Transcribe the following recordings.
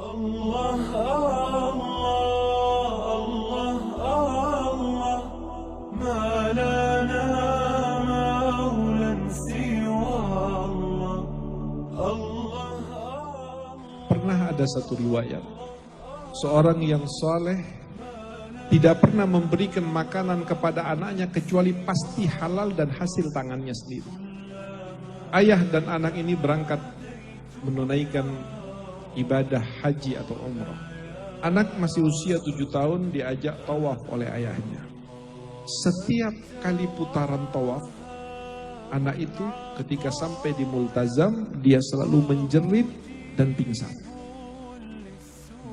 Allah, Allah, Allah, Allah, ma lana maulan siwa Allah, Allah. Pernah ada satu riwayat, seorang yang soleh tidak pernah memberikan makanan kepada anaknya kecuali pasti halal dan hasil tangannya sendiri. Ayah dan anak ini berangkat menunaikan ibadah haji atau umrah. Anak masih usia 7 tahun diajak tawaf oleh ayahnya. Setiap kali putaran tawaf, anak itu ketika sampai di multazam, dia selalu menjerit dan pingsan.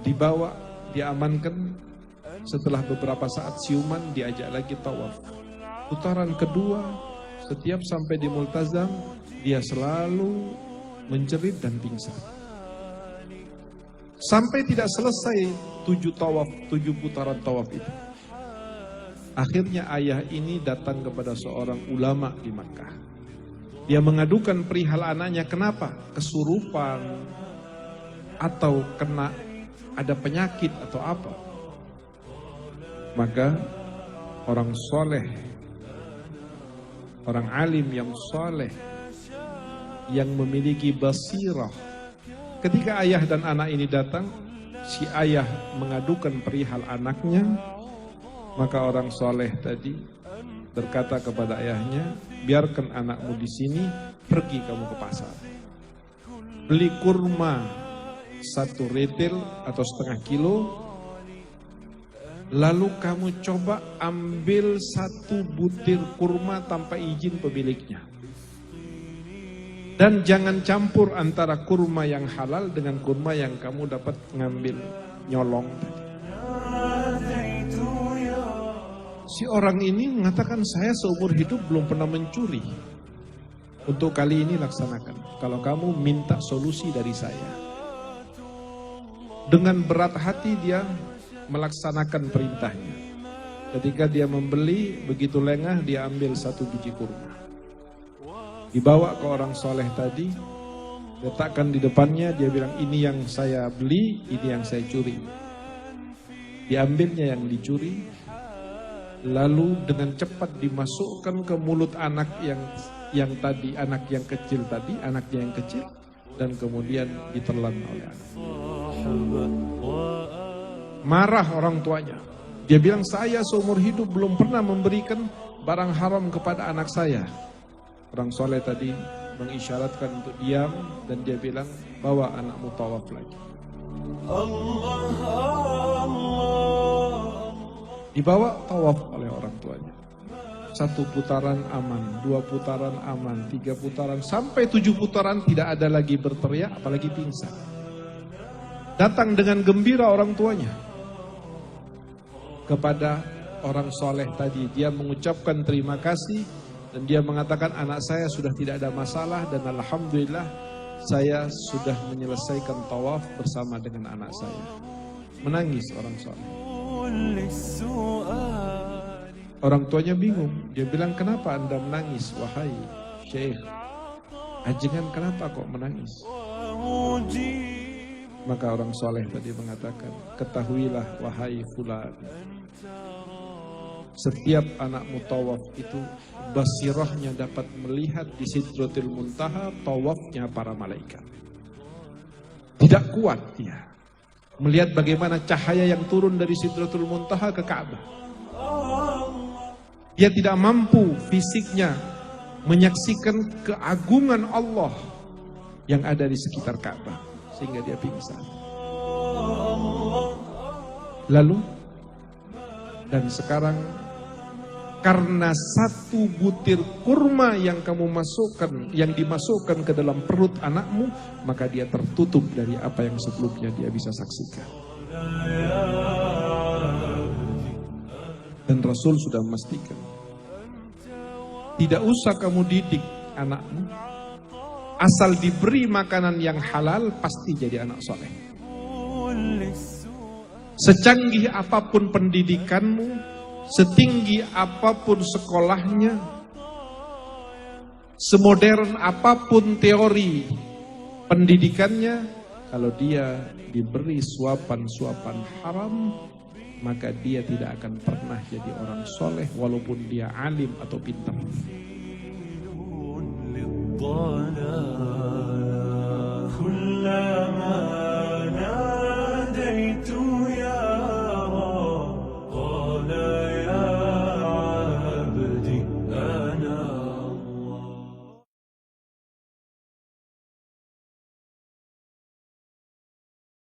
Dibawa, diamankan, setelah beberapa saat siuman diajak lagi tawaf. Putaran kedua, setiap sampai di multazam, dia selalu menjerit dan pingsan. Sampai tidak selesai 7 putaran tawaf itu. Akhirnya ayah ini datang kepada seorang ulama di Makkah. Dia mengadukan perihal anaknya, kenapa? Kesurupan atau kena ada penyakit atau apa? Maka orang soleh, orang alim yang soleh, yang memiliki basirah, ketika ayah dan anak ini datang, si ayah mengadukan perihal anaknya, maka orang soleh tadi berkata kepada ayahnya, biarkan anakmu di sini, pergi kamu ke pasar, beli kurma 1 retail atau setengah kilo, lalu kamu coba ambil 1 butir kurma tanpa izin pemiliknya. Dan jangan campur antara kurma yang halal dengan kurma yang kamu dapat ngambil nyolong tadi. Si orang ini mengatakan, saya seumur hidup belum pernah mencuri. Untuk kali ini laksanakan. Kalau kamu minta solusi dari saya. Dengan berat hati dia melaksanakan perintahnya. Ketika dia membeli, begitu lengah dia ambil 1 biji kurma. Dibawa ke orang soleh tadi, letakkan di depannya, dia bilang, ini yang saya beli, ini yang saya curi. Diambilnya yang dicuri, lalu dengan cepat dimasukkan ke mulut anak yang tadi, anak yang kecil tadi, anaknya yang kecil, dan kemudian ditelan oleh anak. Marah orang tuanya. Dia bilang, saya seumur hidup belum pernah memberikan barang haram kepada anak saya. Orang soleh tadi mengisyaratkan untuk diam, dan dia bilang, bawa anakmu tawaf lagi. Dibawa tawaf oleh orang tuanya. 1 putaran aman, 2 putaran aman, 3 putaran, sampai 7 putaran tidak ada lagi berteriak, apalagi pingsan. Datang dengan gembira orang tuanya kepada orang soleh tadi. Dia mengucapkan terima kasih, dan dia mengatakan, anak saya sudah tidak ada masalah, dan alhamdulillah saya sudah menyelesaikan tawaf bersama dengan anak saya. Menangis orang soleh. Orang tuanya bingung. Dia bilang, kenapa Anda menangis wahai Syekh? Ajengan kenapa kok menangis? Maka orang soleh tadi mengatakan, ketahuilah wahai fulan, setiap anakmu tawaf itu basirahnya dapat melihat di Sidratul Muntaha tawafnya para malaikat. Tidak kuat dia melihat bagaimana cahaya yang turun dari Sidratul Muntaha ke Ka'bah. Dia tidak mampu fisiknya menyaksikan keagungan Allah yang ada di sekitar Ka'bah, sehingga dia pingsan. Lalu, dan sekarang, karena 1 butir kurma yang kamu masukkan, yang dimasukkan ke dalam perut anakmu, maka dia tertutup dari apa yang sebelumnya dia bisa saksikan. Dan Rasul sudah memastikan, tidak usah kamu didik anakmu, asal diberi makanan yang halal, pasti jadi anak soleh. Secanggih apapun pendidikanmu, setinggi apapun sekolahnya, semodern apapun teori pendidikannya, Kalau dia diberi suapan-suapan haram, maka dia tidak akan pernah jadi orang soleh walaupun dia alim atau pintar.